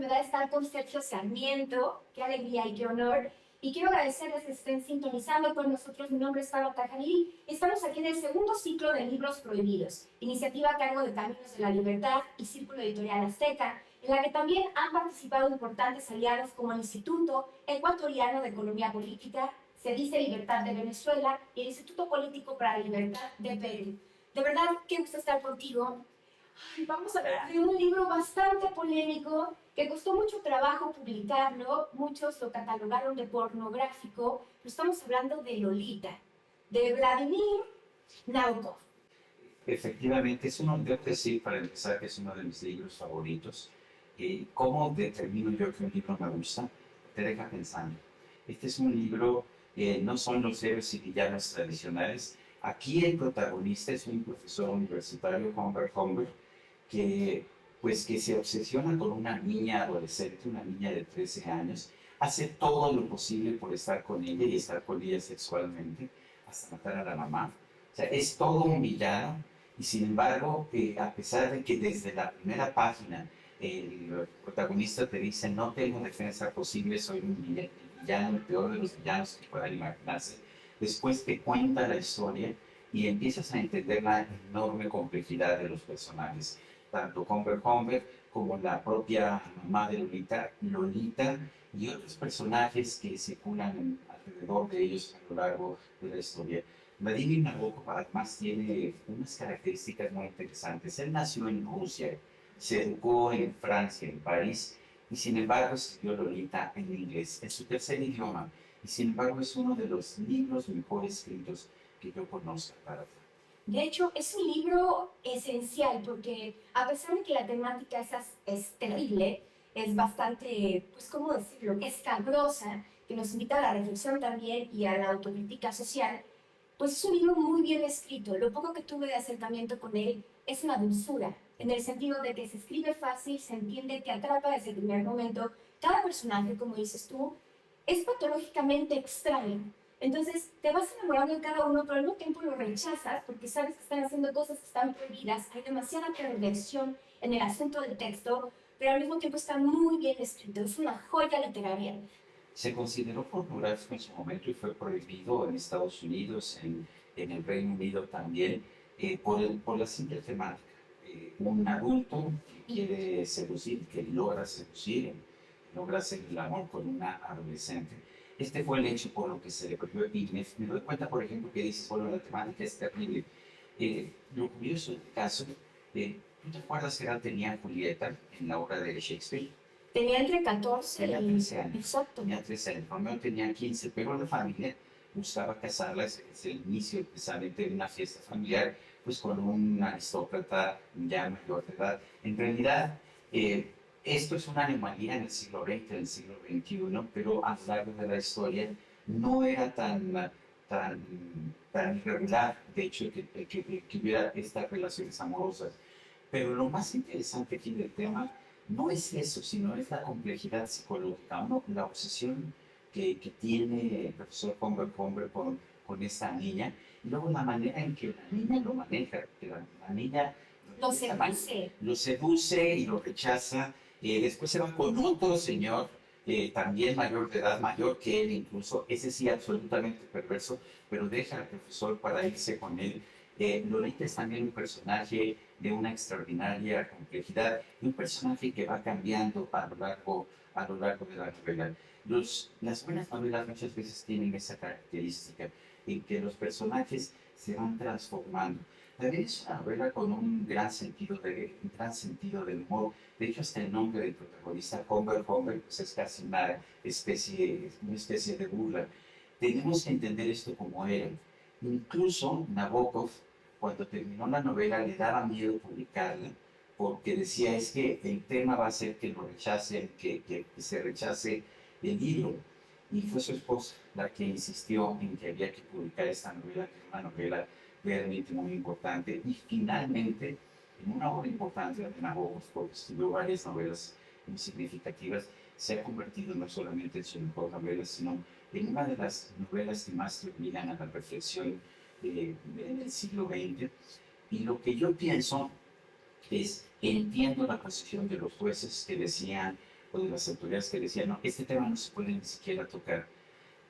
me da estar con Sergio Sarmiento. Qué alegría y qué honor. Y quiero agradecerles que estén sintonizando con nosotros. Mi nombre es Pablo Tajarí. Estamos aquí en el segundo ciclo de Libros Prohibidos, iniciativa a cargo de Caminos de la Libertad y Círculo Editorial Azteca, en la que también han participado importantes aliados como el Instituto Ecuatoriano de Economía Política, Se dice Libertad de Venezuela y el Instituto Político para la Libertad de Perú. De verdad, qué gusto estar contigo. Vamos a hablar de un libro bastante polémico que costó mucho trabajo publicarlo, muchos lo catalogaron de pornográfico, pero estamos hablando de Lolita, de Vladimir Nabokov. Efectivamente, debo decir para empezar que es uno de mis libros favoritos. ¿Cómo determino yo que un libro me gusta? Te deja pensando. Este es un libro, no son los héroes y villanos tradicionales. Aquí el protagonista es un profesor universitario, Humbert Humbert, que se obsesiona con una niña adolescente, una niña de 13 años, hace todo lo posible por estar con ella y estar con ella sexualmente, hasta matar a la mamá. O sea, es todo un villano y sin embargo, a pesar de que desde la primera página el protagonista te dice no tengo defensa posible, soy un villano, el peor de los villanos que puedan imaginarse, después te cuenta la historia y empiezas a entender la enorme complejidad de los personajes, tanto Humbert Humbert como la propia mamá de Lolita, Lolita y otros personajes que circulan alrededor de ellos a lo largo de la historia. Vladimir Nabokov además tiene unas características muy interesantes. Él nació en Rusia, se educó en Francia, en París, y sin embargo escribió Lolita en inglés, en su tercer idioma, y sin embargo es uno de los libros mejor escritos que yo conozco para. De hecho, es un libro esencial porque a pesar de que la temática es terrible, es bastante, pues, ¿cómo decirlo?, escabrosa, que nos invita a la reflexión también y a la autocrítica social, pues es un libro muy bien escrito. Lo poco que tuve de acercamiento con él es una dulzura, en el sentido de que se escribe fácil, se entiende, te atrapa desde el primer momento. Cada personaje, como dices tú, es patológicamente extraño. Entonces te vas enamorando de cada uno, pero al mismo tiempo lo rechazas porque sabes que están haciendo cosas que están prohibidas. Hay demasiada perversión en el asunto del texto, pero al mismo tiempo está muy bien escrito. Es una joya literaria. Se consideró pornográfico en su momento y fue prohibido en Estados Unidos, en el Reino Unido también, por la simple temática. Un adulto que quiere seducir, que logra seducir, logra hacer el amor con una adolescente. Este fue el hecho por lo que se le prohibió y me doy cuenta, por ejemplo, que dices, bueno, la temática es terrible. Lo curioso del caso, ¿tú te acuerdas que edad tenía Julieta en la obra de Shakespeare? Tenía entre 14 Tenía y... 13 años. Exacto. Tenía 13 años. Romeo tenía 15, pero la familia buscaba casarla, es el inicio precisamente de una fiesta familiar, pues con un aristócrata ya mayor de edad. En realidad, esto es una anomalía en el siglo XX, en el siglo XXI, pero a lo largo de la historia no era tan irregular, de hecho, que hubiera estas relaciones amorosas. Pero lo más interesante aquí del tema no es eso, sino es la complejidad psicológica, ¿no? La obsesión que tiene el profesor Humbert con esta niña, y luego la manera en que la niña lo maneja, que la niña lo seduce y lo rechaza, después se va con otro señor, también mayor de edad, mayor que él incluso, ese sí absolutamente perverso, pero deja al profesor para irse con él. Lolita es también un personaje de una extraordinaria complejidad y un personaje que va cambiando a lo largo de la novela. Las buenas novelas muchas veces tienen esa característica en que los personajes se van transformando. También es una novela con un gran sentido del humor. De hecho, hasta el nombre del protagonista, Humbert Humbert, pues es casi una especie de burla. Tenemos que entender esto como era. Incluso Nabokov, cuando terminó la novela, le daba miedo publicarla, porque decía, es que el tema va a ser que lo rechacen, que se rechace el libro. Y fue su esposa la que insistió en que había que publicar esta novela, que es una novela realmente muy importante. Y finalmente, en una obra importante de Nabokov, porque escribió varias novelas muy significativas, se ha convertido no solamente en su mejor novela, sino en una de las novelas que más te obligan a la reflexión del siglo XX. Y lo que yo pienso es, entiendo la posición de los jueces que decían, o de las autoridades que decían, no, este tema no se puede ni siquiera tocar.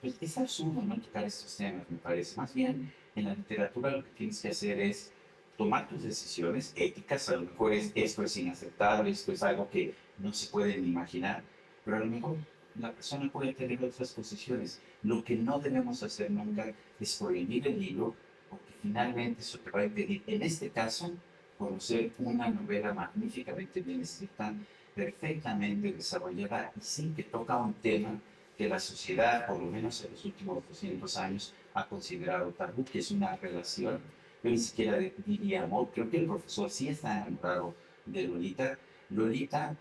Pues es absurdo no tocar estos temas, me parece. Más bien, en la literatura lo que tienes que hacer es tomar tus decisiones éticas, a lo mejor esto es inaceptable, esto es algo que no se puede ni imaginar, pero a lo mejor la persona puede tener otras posiciones. Lo que no debemos hacer nunca es prohibir el libro, porque finalmente eso te va a impedir, en este caso, conocer una novela magníficamente bien escrita, perfectamente desarrollada y sí que toca un tema que la sociedad, por lo menos en los últimos 200 años, ha considerado tabú, que es una relación, yo ni siquiera diría amor, creo que el profesor sí está enamorado de Lolita.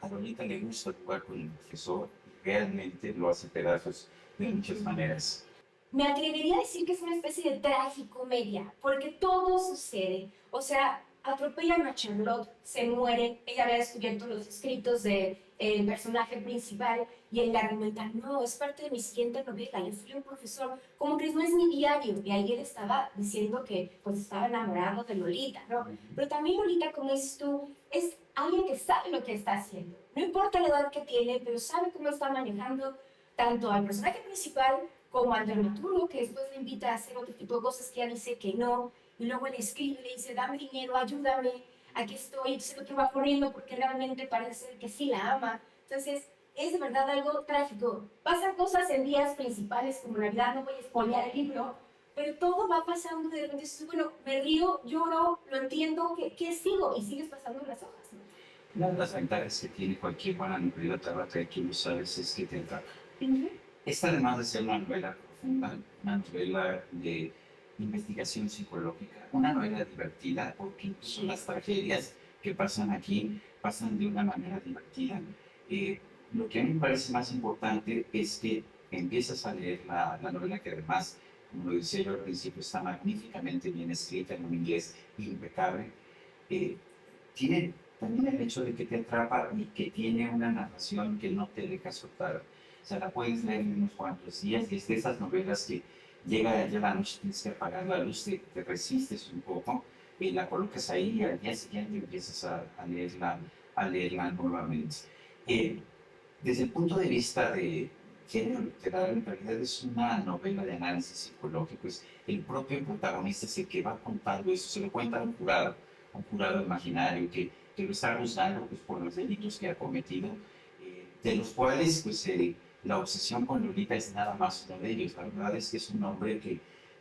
A Lolita le gusta jugar con el profesor y realmente lo hace pedazos de muchas maneras. Me atrevería a decir que es una especie de tragicomedia, porque todo sucede. O sea, atropellan a Charlotte, se muere, ella había descubierto los escritos del personaje principal y él le argumenta, no, es parte de mi siguiente novela, yo soy un profesor, como que no es mi diario. Y ahí él estaba diciendo que pues estaba enamorado de Lolita, ¿no? Pero también Lolita, como dices tú, es alguien que sabe lo que está haciendo. No importa la edad que tiene, pero sabe cómo está manejando tanto al personaje principal como al dramaturgo, que después le invita a hacer otro tipo de cosas que ella dice que no, y luego le escribe, le dice, dame dinero, ayúdame, aquí estoy, entonces el otro va corriendo porque realmente parece ser que sí la ama. Entonces, es de verdad algo trágico. Pasan cosas en días principales como Navidad, no voy a spoilear el libro, pero todo va pasando de repente, bueno, me río, lloro, lo entiendo, ¿qué sigo? Y sigues pasando las hojas, ¿no? Una de las ventajas que tiene cualquier buena novela, Tabata, que tú sabes, es que te atrapa. Esta, además de ser una novela profunda, una novela de investigación psicológica, una novela divertida, porque incluso las tragedias que pasan aquí pasan de una manera divertida. Lo que a mí me parece más importante es que empiezas a leer la novela, que además, como lo decía yo al principio, está magníficamente bien escrita en un inglés impecable. Eh, Tiene también el hecho de que te atrapa y que tiene una narración que no te deja soltar. O sea, la puedes leer en unos cuantos días y es de esas novelas que llega ya la noche, tienes que apagar la luz, te resistes un poco y la colocas ahí y al día siguiente empiezas a leerla nuevamente. Eh, Desde el punto de vista de género literario, en realidad es una novela de análisis psicológico. Es el propio protagonista es el que va contando eso, se lo cuenta a un jurado imaginario que lo está juzgando pues, por los delitos que ha cometido, de los cuales pues, la obsesión con Lolita es nada más uno de ellos. La verdad es que es un hombre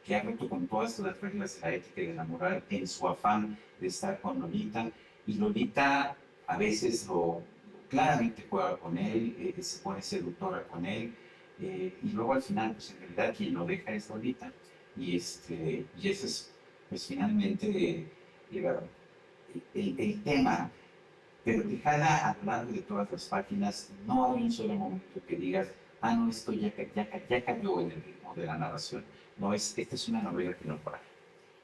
que ha roto con todas las reglas de la ética y de la moral en su afán de estar con Lolita, y Lolita a veces claramente juega con él, se pone seductora con él, y luego al final, pues en realidad quien lo deja es Lolita. Y ese es, pues finalmente, el tema, pero te jala a lo largo de todas las páginas. No hay un solo momento que digas, ah, no, esto ya cayó en el ritmo de la narración. No, esta es una novela que no para.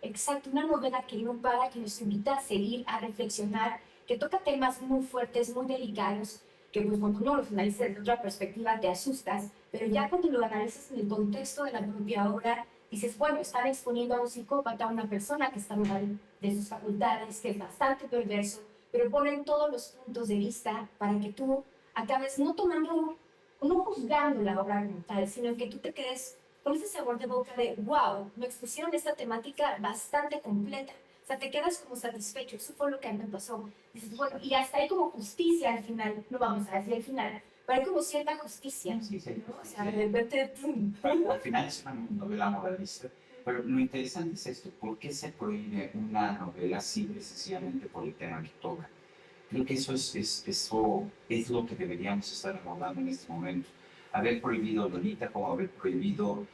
Exacto, una novela que no para, que nos invita a seguir, a reflexionar, que toca temas muy fuertes, muy delicados, que pues cuando uno los analiza desde otra perspectiva te asustas, pero ya cuando lo analizas en el contexto de la propia obra, dices, bueno, están exponiendo a un psicópata, a una persona que está mal de sus facultades, que es bastante perverso, pero ponen todos los puntos de vista para que tú acabes no tomando, no juzgando la obra como tal, sino que tú te quedes con ese sabor de boca de, wow, me expusieron esta temática bastante completa. O sea, te quedas como satisfecho, eso fue lo que a mí me pasó. Dices, bueno, y hasta hay como justicia al final, no vamos a decir al final, pero hay como cierta justicia, Sí, sí, ¿no? O sea, de repente, ¡pum! al final es una novela moralista. Pero lo interesante es esto, ¿por qué se prohíbe una novela simple sencillamente por el tema que toca? Creo que eso es lo que deberíamos estar abordando en este momento. Haber prohibido Lolita, como haber prohibido,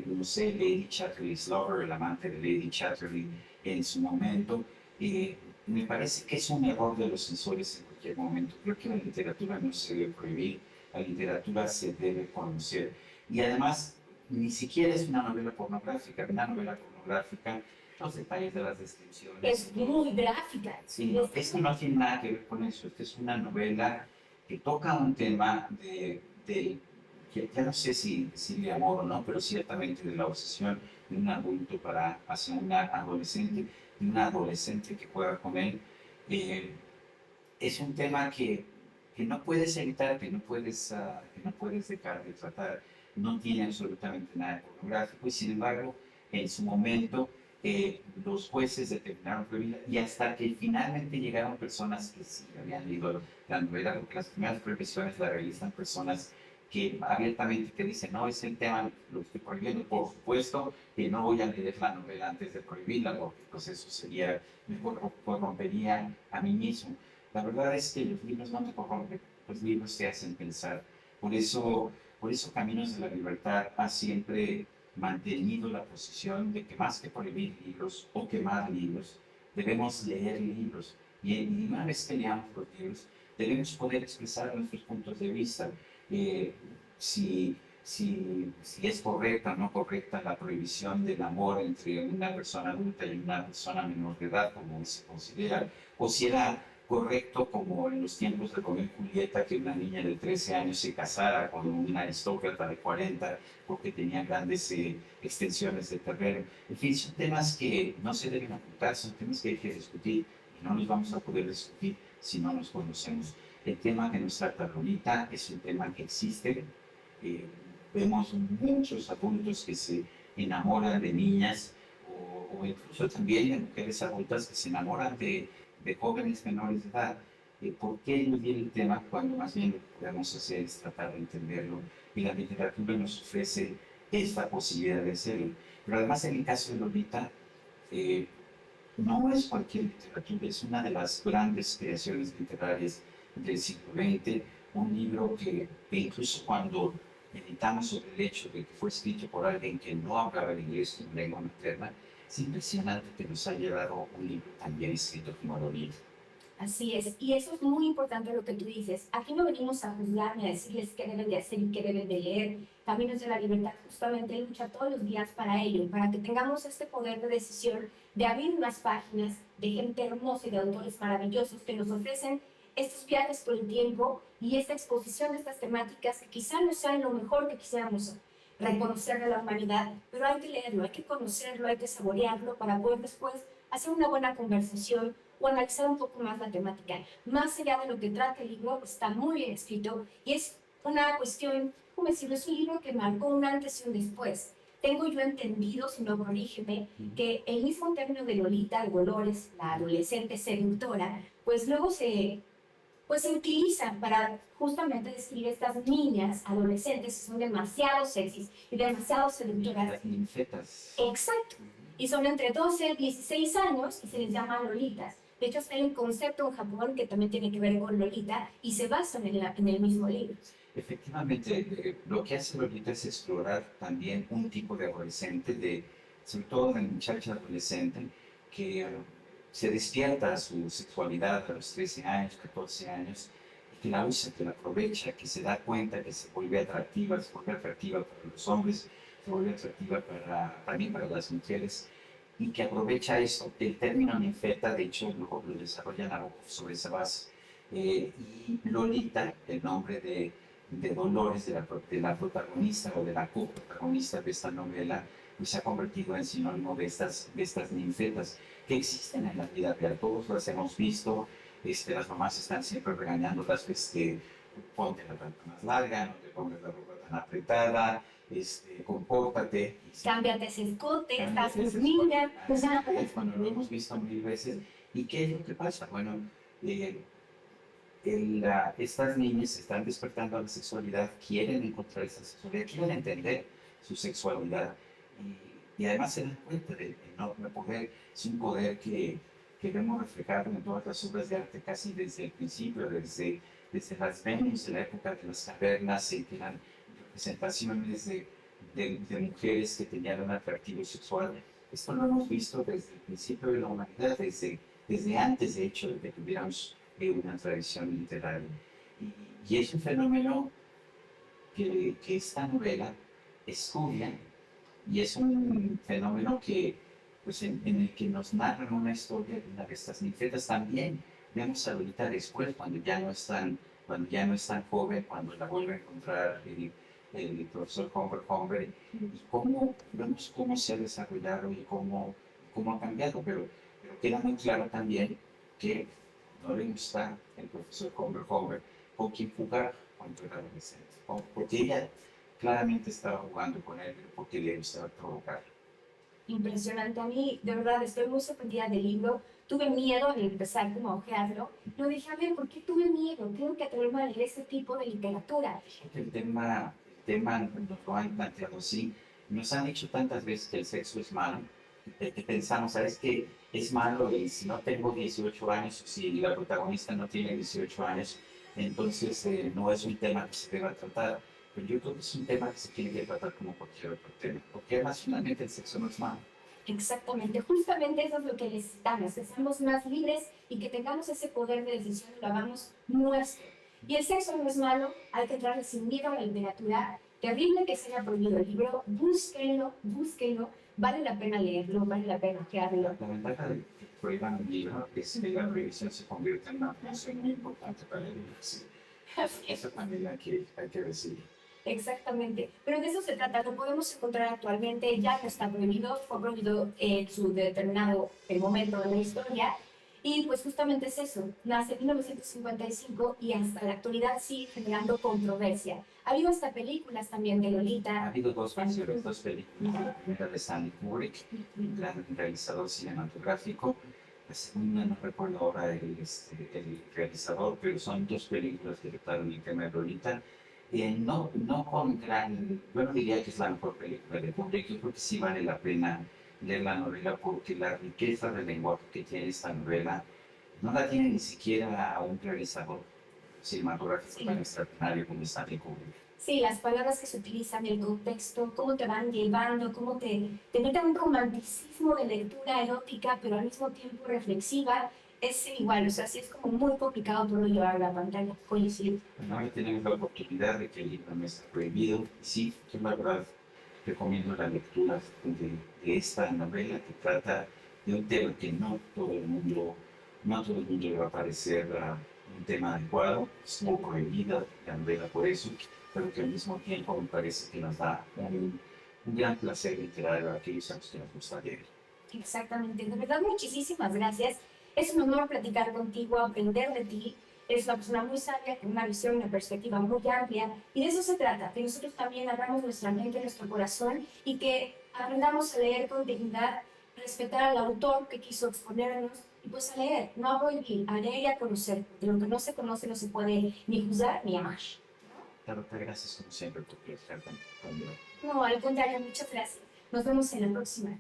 no sé, Lady Chatterley's Lover, el amante de Lady Chatterley en su momento. Me parece que es un error de los censores en cualquier momento. Creo que la literatura no se debe prohibir, la literatura se debe conocer. Y además, ni siquiera es una novela pornográfica. Una novela pornográfica, los detalles de las descripciones. Es muy gráfica. Sí, no, esto no tiene nada que ver con eso. Esta es una novela que toca un tema ya no sé si de amor o no, pero ciertamente de la obsesión de un adulto hacia una adolescente, de una adolescente que juega con él. Es un tema que que no puedes evitar, que no puedes dejar de tratar. No tiene absolutamente nada de pornográfico y sin embargo, en su momento, los jueces determinaron prohibirla y hasta que finalmente llegaron personas que sí habían leído la novela, porque las primeras prohibiciones la realizan personas que abiertamente te dicen, no, es el tema, lo estoy prohibiendo, por supuesto que no voy a leer la novela antes de prohibirla, porque pues eso sería, me corrompería a mí mismo. La verdad es que los libros no te corrompen, los libros te hacen pensar. Por eso Caminos de la Libertad ha siempre mantenido la posición de que más que prohibir libros o quemar libros, debemos leer libros. Y una vez que leamos los libros, debemos poder expresar nuestros puntos de vista. Eh, si, si es correcta o no correcta la prohibición del amor entre una persona adulta y una persona menor de edad, como se considera, o si era correcto como en los tiempos de Romeo y Julieta que una niña de 13 años se casara con un aristócrata de 40 porque tenía grandes extensiones de terreno. En fin, son temas que no se deben ocultar, son temas que hay que discutir y no los vamos a poder discutir si no nos conocemos. El tema que nos trata Lolita es un tema que existe. Eh, Vemos muchos adultos que se enamoran de niñas o incluso también de mujeres adultas que se enamoran de jóvenes menores de edad. ¿Por qué eludir el tema cuando más bien lo que podemos hacer es tratar de entenderlo? Y la literatura nos ofrece esta posibilidad de hacerlo. Pero además en el caso de Lolita, eh, no es cualquier literatura, es una de las grandes creaciones literarias del siglo XX, un libro que incluso cuando meditamos sobre el hecho de que fue escrito por alguien que no hablaba el inglés como lengua materna, es impresionante que nos haya dado un libro tan bien escrito como Lolita. Así es, y eso es muy importante lo que tú dices. Aquí no venimos a juzgar ni a decirles qué deben de hacer y qué deben de leer. Caminos de la Libertad justamente lucha todos los días para ello, para que tengamos este poder de decisión de abrir unas páginas de gente hermosa y de autores maravillosos que nos ofrecen estos viajes por el tiempo y esta exposición de estas temáticas que quizá no sean lo mejor que quisiéramos reconocer de la humanidad, pero hay que leerlo, hay que conocerlo, hay que saborearlo para poder después hacer una buena conversación o analizar un poco más la temática. Más allá de lo que trata el libro, está muy bien escrito y es una cuestión, ¿cómo decirlo? Es un libro que marcó un antes y un después. Tengo yo entendido, si no corrígeme, que el mismo término de Lolita, de Dolores, la adolescente seductora, pues luego se utiliza para justamente describir estas niñas adolescentes que son demasiado sexys y demasiado seductoras. Las ninfetas. Exacto. Y son entre 12 y 16 años y se les llama lolitas. De hecho, hay un concepto en Japón que también tiene que ver con Lolita y se basa en el mismo libro. Efectivamente, lo que hace Lolita es explorar también un tipo de adolescente, sobre todo de muchacha adolescente, que se despierta a su sexualidad a los 13 años, 14 años, y que la usa, que la aprovecha, que se da cuenta que se vuelve atractiva para los hombres, se vuelve atractiva también para las mujeres, y que aprovecha eso. El término ninfeta, de hecho, lo desarrolla Nabokov sobre esa base. Y Lolita, el nombre de Dolores, de la protagonista o de la coprotagonista de esta novela, pues se ha convertido en sinónimo de estas ninfetas que existen en la vida real. Todos las hemos visto, las mamás están siempre regañándolas, ponte la ropa más larga, no te pongas la ropa tan apretada, compórtate. Cámbiate ese escote, estás niña. Bueno, lo hemos visto mil veces. ¿Y qué es lo que pasa? Bueno, eh, estas niñas están despertando a la sexualidad, quieren encontrar esa sexualidad, quieren entender su sexualidad y además se dan cuenta del enorme poder. Es un poder que vemos reflejado en todas las obras de arte casi desde el principio, desde las Venus de la época de las cavernas, que eran representaciones de mujeres que tenían un atractivo sexual. Esto lo hemos visto desde el principio de la humanidad, desde antes de hecho de que tuviéramos una tradición literaria. Y es un fenómeno que esta novela estudia y es un fenómeno pues en el que nos narran una historia de una de estas ninfetas. También vemos a Lolita después, cuando ya no es tan joven, cuando la vuelve a encontrar el profesor Humber, y vemos cómo se ha desarrollado y cómo ha cambiado, pero queda muy claro también que no le gusta el profesor Humber con quién jugar cuando era adolescente. Porque ella claramente estaba jugando con él porque le gustaba provocar. Impresionante. A mí, de verdad, estoy muy sorprendida del libro. Tuve miedo de empezar como a ojearlo. Pero dije, a ver, ¿por qué tuve miedo? Tengo que atreverme a leer este tipo de literatura. El tema nos lo han planteado así. Nos han dicho tantas veces que el sexo es malo, que pensamos, ¿sabes qué? Es malo y si no tengo 18 años, o si la protagonista no tiene 18 años, entonces no es un tema que se deba tratar. Pero yo creo que es un tema que se tiene que tratar como cualquier otro tema, porque además finalmente el sexo no es malo. Exactamente, justamente eso es lo que necesitamos, que seamos más libres y que tengamos ese poder de decisión y lo hagamos nuestro. Y el sexo no es malo, hay que entrarle sin miedo a la literatura. Terrible que se haya prohibido el libro, búsquenlo, búsquenlo, vale la pena leerlo, vale la pena crearlo. La ventaja de que prohíban un libro es que la prohibición se convierte en una función muy importante para el libro. Sí. Eso también hay que decir. Exactamente, pero de eso se trata, lo podemos encontrar actualmente, ya no está prohibido, fue prohibido en su determinado momento de la historia, y pues justamente es eso, nace en 1955 y hasta la actualidad sigue generando controversia. Ha habido hasta películas también de Ha Lolita. habido dos versiones, dos películas. La primera de Stanley Kubrick, un gran realizador cinematográfico. La segunda, no recuerdo ahora el realizador, pero son dos películas que trataron el tema de Lolita. No con gran, yo no diría que es la mejor película de Kubrick, yo creo que sí vale la pena leer la novela porque la riqueza del lenguaje que tiene esta novela no la tiene ni siquiera un realizador cinematográfico tan Sí. extraordinario como Stanley Kubrick. Sí, las palabras que se utilizan, el contexto, cómo te van llevando, cómo te meten un romanticismo de lectura erótica, pero al mismo tiempo reflexiva, es igual, o sea, sí es como muy complicado poderlo llevar a la pantalla. Coincido. Bueno, hoy tenemos la oportunidad de que el libro no está prohibido. Sí, yo la verdad recomiendo la lectura de esta novela que trata de un tema que no todo el mundo le va a parecer un tema adecuado, es muy prohibida la novela por eso, pero que al mismo tiempo me parece que nos da un gran placer literario a aquellos a los que nos gusta leer. Exactamente, de verdad muchísimas gracias. Es un honor platicar contigo, aprender de ti. Eres una persona muy sabia, con una visión, una perspectiva muy amplia. Y de eso se trata, que nosotros también abramos nuestra mente, nuestro corazón y que aprendamos a leer con dignidad, respetar al autor que quiso exponernos y pues a leer, no a prohibir, a leer y a conocer. De lo que no se conoce no se puede ni juzgar ni amar. Carlota, gracias como siempre por platicar conmigo. No, al contrario, muchas gracias. Nos vemos en la próxima.